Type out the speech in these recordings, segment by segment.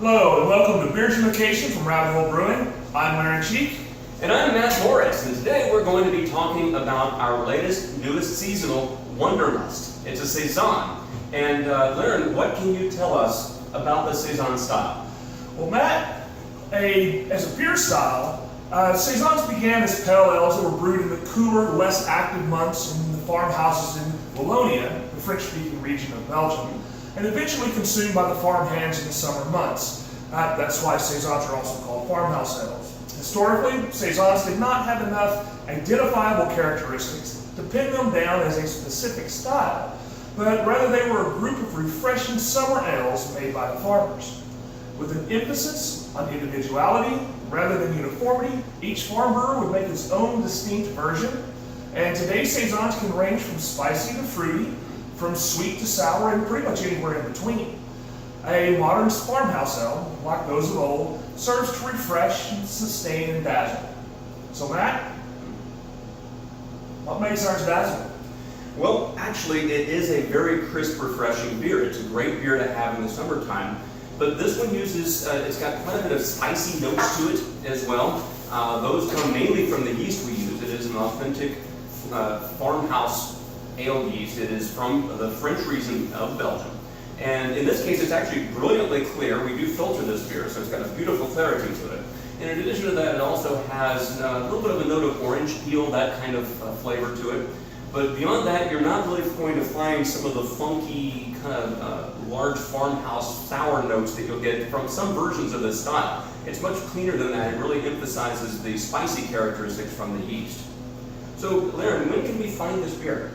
Hello and welcome to Beerdumacation from Hole Brewing. I'm Larry Cheek. And I'm Matt Morris, and today we're going to be talking about our newest seasonal Wonderlust. It's a Saison. And Larry, what can you tell us about the Saison style? Well, Matt, as a beer style, Saisons began as pale ales that were brewed in the cooler, less active months in the farmhouses in Wallonia, the French-speaking region of Belgium, and eventually consumed by the farm hands in the summer months. That's why Saisons are also called farmhouse ales. Historically, Saisons did not have enough identifiable characteristics to pin them down as a specific style, but rather they were a group of refreshing summer ales made by the farmers. With an emphasis on individuality rather than uniformity, each farm brewer would make his own distinct version, and today's Saisons can range from spicy to fruity, from sweet to sour, and pretty much anywhere in between. A modern farmhouse ale, like those of old, serves to refresh, and sustain, and dazzle. So Matt, what makes ours dazzle? Well, actually, it is a very crisp, refreshing beer. It's a great beer to have in the summertime. But this one uses, it's got quite a bit of spicy notes to it as well. Those come mainly from the yeast we use. It is an authentic farmhouse ale yeast. It is from the French region of Belgium. And in this case, it's actually brilliantly clear. We do filter this beer, so it's got a beautiful clarity to it. And in addition to that, it also has a little bit of a note of orange peel, that kind of flavor to it. But beyond that, you're not really going to find some of the funky, kind of large farmhouse sour notes that you'll get from some versions of this style. It's much cleaner than that. It really emphasizes the spicy characteristics from the yeast. So, Larry, when can we find this beer?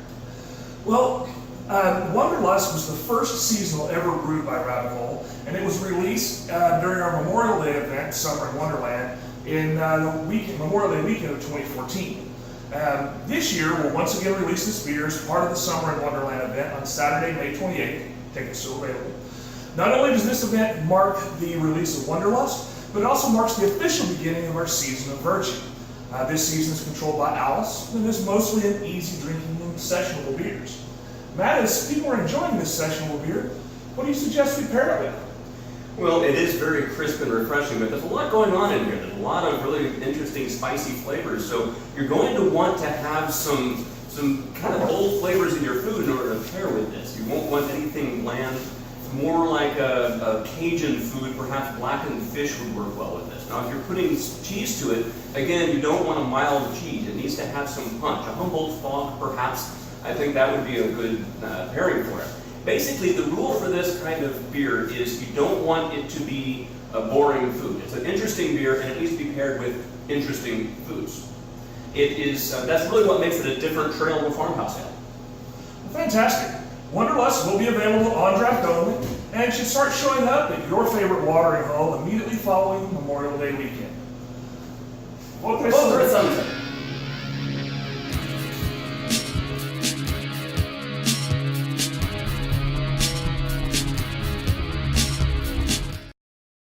Well, Wonderlust was the first seasonal ever brewed by Hole, and it was released during our Memorial Day event, Summer in Wonderland, in Memorial Day weekend of 2014. This year, we'll once again release this beer as part of the Summer in Wonderland event on Saturday, May 28th. Tickets still available. Not only does this event mark the release of Wonderlust, but it also marks the official beginning of our season of virtue. This season is controlled by Alice, and is mostly an easy drinking and sessionable beers. Matt, as people are enjoying this sessionable beer, what do you suggest we pair it with? Well, it is very crisp and refreshing, but there's a lot going on in here. There's a lot of really interesting spicy flavors. So you're going to want to have some kind of bold flavors in your food in order to pair with this. You won't want anything bland. More like a Cajun food, perhaps blackened fish would work well with this. Now, if you're putting cheese to it, again, you don't want a mild cheese. It needs to have some punch. A Humboldt fog, perhaps, I think that would be a good pairing for it. Basically, the rule for this kind of beer is you don't want it to be a boring food. It's an interesting beer, and it needs to be paired with interesting foods. It is, that's really what makes it a different trail of farmhouse ale. Well, fantastic. Wonderlust will be available on draft only, and should start showing up at your favorite watering hole immediately following Memorial Day weekend. Well,